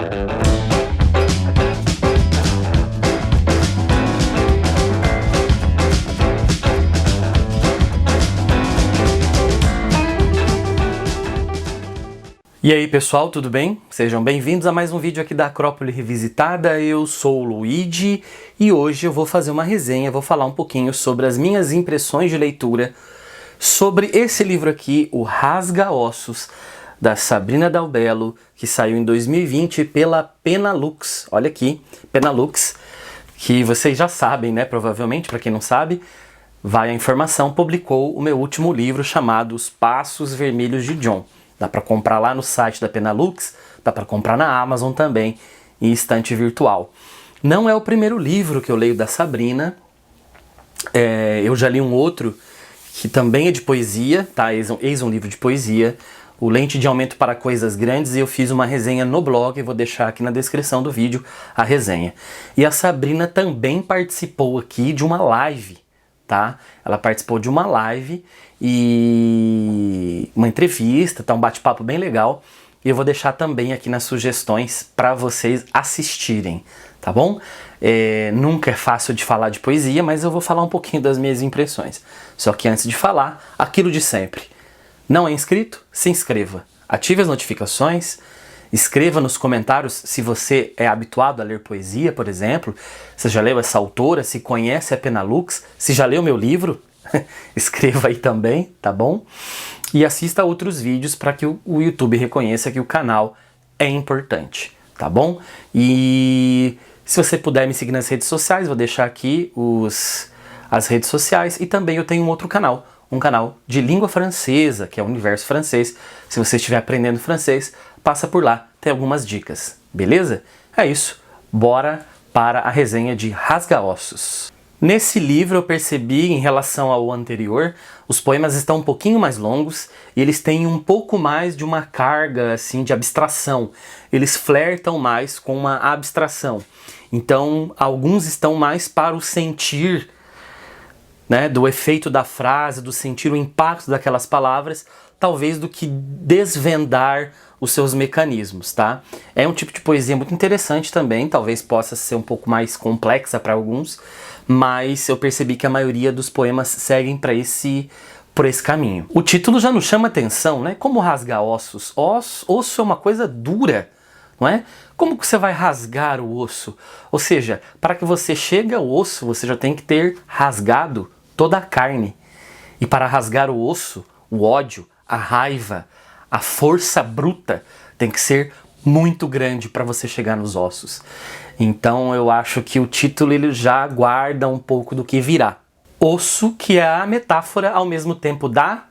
E aí pessoal, tudo bem? Sejam bem-vindos a mais um vídeo aqui da Acrópole Revisitada. Eu sou o Luigi e hoje eu vou fazer uma resenha, vou falar um pouquinho sobre as minhas impressões de leitura sobre esse livro aqui, o Rasga-Ossos, da Sabrina Dalbello, que saiu em 2020 pela Penalux. Olha aqui, Penalux, que vocês já sabem, né? Provavelmente, para quem não sabe, vai a informação, publicou o meu último livro chamado Os Passos Vermelhos de John. Dá para comprar lá no site da Penalux, dá para comprar na Amazon também, em estante virtual. Não é o primeiro livro que eu leio da Sabrina, eu já li um outro que também é de poesia, tá? Eis um livro de poesia, o Lente de Aumento para Coisas Grandes, e eu fiz uma resenha no blog, vou deixar aqui na descrição do vídeo a resenha. E a Sabrina também participou aqui de uma live, tá? Ela participou de uma live e uma entrevista, tá? Um bate-papo bem legal. E eu vou deixar também aqui nas sugestões para vocês assistirem, tá bom? Nunca é fácil de falar de poesia, mas eu vou falar um pouquinho das minhas impressões. Só que antes de falar, aquilo de sempre. Não é inscrito? Se inscreva. Ative as notificações. Escreva nos comentários se você é habituado a ler poesia, por exemplo. Se já leu essa autora, se conhece a Penalux, se já leu meu livro, escreva aí também, tá bom? E assista a outros vídeos para que o YouTube reconheça que o canal é importante, tá bom? E se você puder me seguir nas redes sociais, vou deixar aqui as redes sociais. E também eu tenho um outro canal, um canal de língua francesa, que é o Universo Francês. Se você estiver aprendendo francês, passa por lá, tem algumas dicas, beleza? É isso, bora para a resenha de Rasga-Ossos. Nesse livro eu percebi, em relação ao anterior, os poemas estão um pouquinho mais longos e eles têm um pouco mais de uma carga assim de abstração. Eles flertam mais com uma abstração. Então, alguns estão mais para o sentir, né, do efeito da frase, do sentir o impacto daquelas palavras, talvez do que desvendar os seus mecanismos, tá? É um tipo de poesia muito interessante também, talvez possa ser um pouco mais complexa para alguns, mas eu percebi que a maioria dos poemas seguem por esse caminho. O título já nos chama atenção, né? Como rasgar ossos? Osso é uma coisa dura, não é? Como que você vai rasgar o osso? Ou seja, para que você chegue ao osso, você já tem que ter rasgado toda a carne. E para rasgar o osso, o ódio, a raiva, a força bruta tem que ser muito grande para você chegar nos ossos. Então eu acho que o título ele já guarda um pouco do que virá. Osso, que é a metáfora ao mesmo tempo da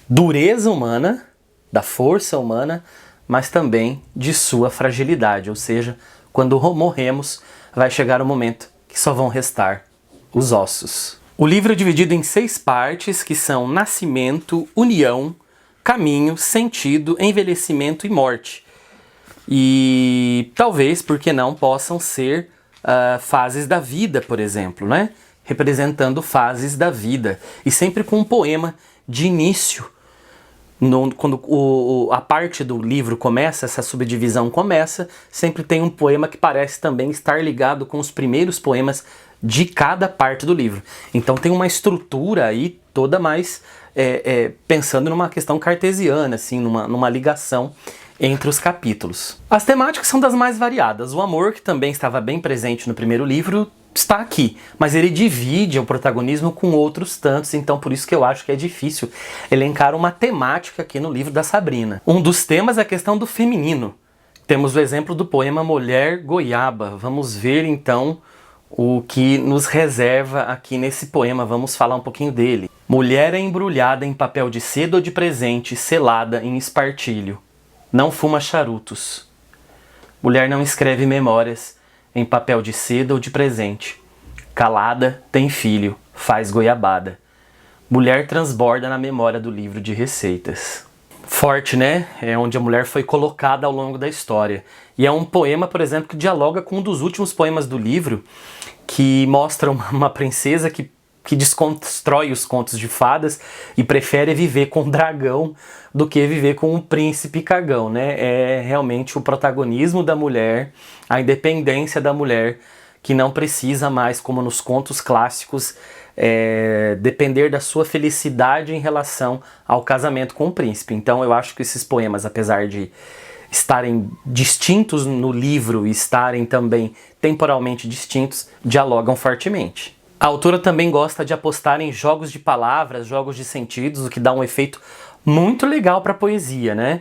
dureza humana, da força humana, mas também de sua fragilidade. Ou seja, quando morremos, vai chegar o momento que só vão restar os ossos. O livro é dividido em 6 partes, que são nascimento, união, caminho, sentido, envelhecimento e morte. E talvez, por que não, possam ser fases da vida, por exemplo, né? Representando fases da vida. E sempre com um poema de início. Quando a parte do livro começa, essa subdivisão começa, sempre tem um poema que parece também estar ligado com os primeiros poemas de cada parte do livro. Então tem uma estrutura aí toda mais pensando numa questão cartesiana, assim, numa ligação entre os capítulos. As temáticas são das mais variadas. O amor, que também estava bem presente no primeiro livro, está aqui, mas ele divide o protagonismo com outros tantos, então por isso que eu acho que é difícil elencar uma temática aqui no livro da Sabrina. Um dos temas é a questão do feminino. Temos o exemplo do poema Mulher Goiaba. Vamos ver então o que nos reserva aqui nesse poema, vamos falar um pouquinho dele. Mulher é embrulhada em papel de seda ou de presente, selada em espartilho. Não fuma charutos. Mulher não escreve memórias em papel de seda ou de presente. Calada, tem filho, faz goiabada. Mulher transborda na memória do livro de receitas. Forte, né? É onde a mulher foi colocada ao longo da história. E é um poema, por exemplo, que dialoga com um dos últimos poemas do livro, que mostra uma princesa que que desconstrói os contos de fadas e prefere viver com um dragão do que viver com um príncipe cagão, né? É realmente o protagonismo da mulher, a independência da mulher, que não precisa mais, como nos contos clássicos, depender da sua felicidade em relação ao casamento com o príncipe. Então eu acho que esses poemas, apesar de estarem distintos no livro e estarem também temporalmente distintos, dialogam fortemente. A autora também gosta de apostar em jogos de palavras, jogos de sentidos, o que dá um efeito muito legal para a poesia, né?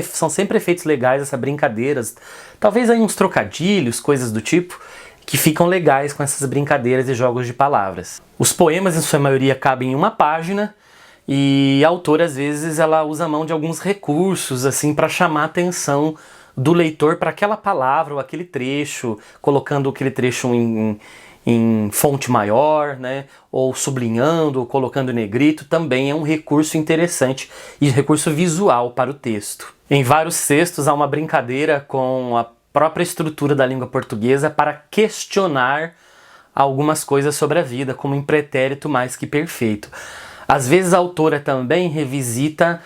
São sempre efeitos legais, essas brincadeiras, talvez aí uns trocadilhos, coisas do tipo, que ficam legais com essas brincadeiras e jogos de palavras. Os poemas, em sua maioria, cabem em uma página, e a autora, às vezes, ela usa a mão de alguns recursos, assim, para chamar a atenção do leitor para aquela palavra ou aquele trecho, colocando aquele trecho em fonte maior, né? Ou sublinhando, ou colocando em negrito, também é um recurso interessante e recurso visual para o texto. Em vários textos há uma brincadeira com a própria estrutura da língua portuguesa para questionar algumas coisas sobre a vida, como um pretérito mais que perfeito. Às vezes a autora também revisita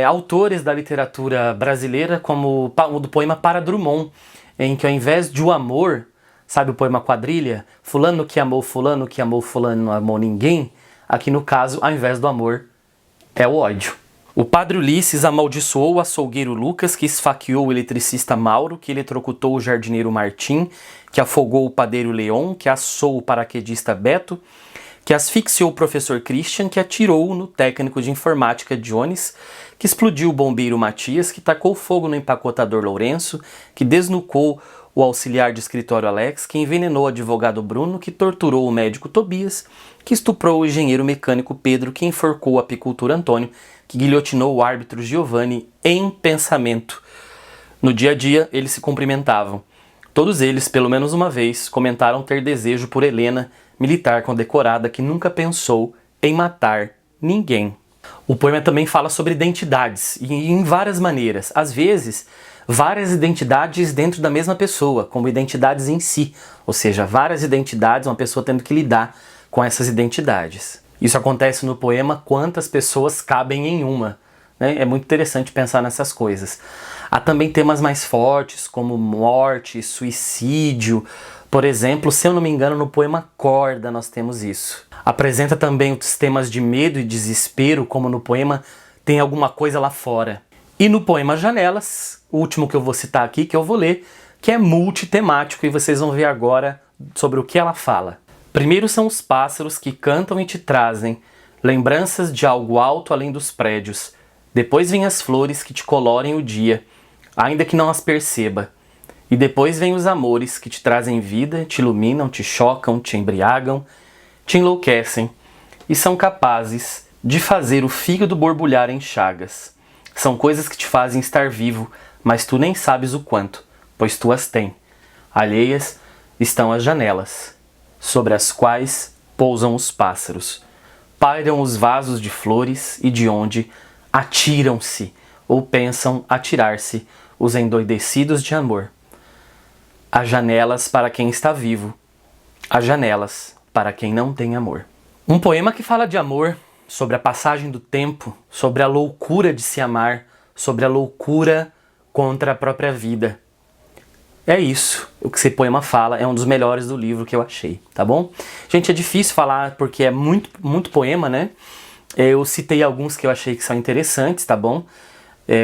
autores da literatura brasileira, como o do poema Para Drummond, em que ao invés de o amor, sabe o poema Quadrilha? Fulano que amou fulano, fulano não amou ninguém. Aqui no caso, ao invés do amor, é o ódio. O padre Ulisses amaldiçoou o açougueiro Lucas, que esfaqueou o eletricista Mauro, que eletrocutou o jardineiro Martim, que afogou o padeiro Leon, que assou o paraquedista Beto, que asfixiou o professor Christian, que atirou no técnico de informática Jones, que explodiu o bombeiro Matias, que tacou fogo no empacotador Lourenço, que desnucou o auxiliar de escritório Alex, que envenenou o advogado Bruno, que torturou o médico Tobias, que estuprou o engenheiro mecânico Pedro, que enforcou o apicultor Antônio, que guilhotinou o árbitro Giovanni em pensamento. No dia a dia, eles se cumprimentavam. Todos eles, pelo menos uma vez, comentaram ter desejo por Helena, militar condecorada que nunca pensou em matar ninguém. O poema também fala sobre identidades, e em várias maneiras. Às vezes, várias identidades dentro da mesma pessoa, como identidades em si. Ou seja, várias identidades, uma pessoa tendo que lidar com essas identidades. Isso acontece no poema Quantas Pessoas Cabem em Uma. Né? É muito interessante pensar nessas coisas. Há também temas mais fortes, como morte, suicídio. Por exemplo, se eu não me engano, no poema Corda nós temos isso. Apresenta também os temas de medo e desespero, como no poema Tem Alguma Coisa Lá Fora. E no poema Janelas, o último que eu vou citar aqui, que eu vou ler, que é multitemático, e vocês vão ver agora sobre o que ela fala. Primeiro são os pássaros que cantam e te trazem lembranças de algo alto além dos prédios. Depois vêm as flores que te colorem o dia, ainda que não as perceba. E depois vêm os amores que te trazem vida, te iluminam, te chocam, te embriagam, te enlouquecem e são capazes de fazer o fígado borbulhar em chagas. São coisas que te fazem estar vivo, mas tu nem sabes o quanto, pois tu as tem. Alheias estão as janelas, sobre as quais pousam os pássaros. Pairam os vasos de flores e de onde atiram-se ou pensam atirar-se os endoidecidos de amor. Há janelas para quem está vivo, há janelas para quem não tem amor. Um poema que fala de amor, sobre a passagem do tempo, sobre a loucura de se amar, sobre a loucura contra a própria vida. É isso, o que esse poema fala, é um dos melhores do livro que eu achei, tá bom? Gente, é difícil falar porque é muito poema, né? Eu citei alguns que eu achei que são interessantes, tá bom?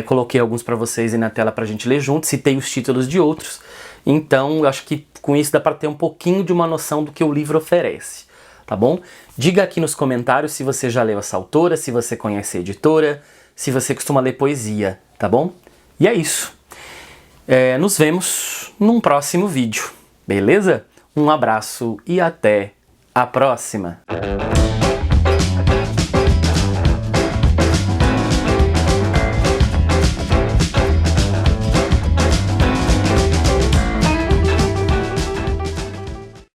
Coloquei alguns para vocês aí na tela pra gente ler junto, citei os títulos de outros. Então, eu acho que com isso dá para ter um pouquinho de uma noção do que o livro oferece, tá bom? Diga aqui nos comentários se você já leu essa autora, se você conhece a editora, se você costuma ler poesia, tá bom? E é isso. Nos vemos num próximo vídeo, beleza? Um abraço e até a próxima!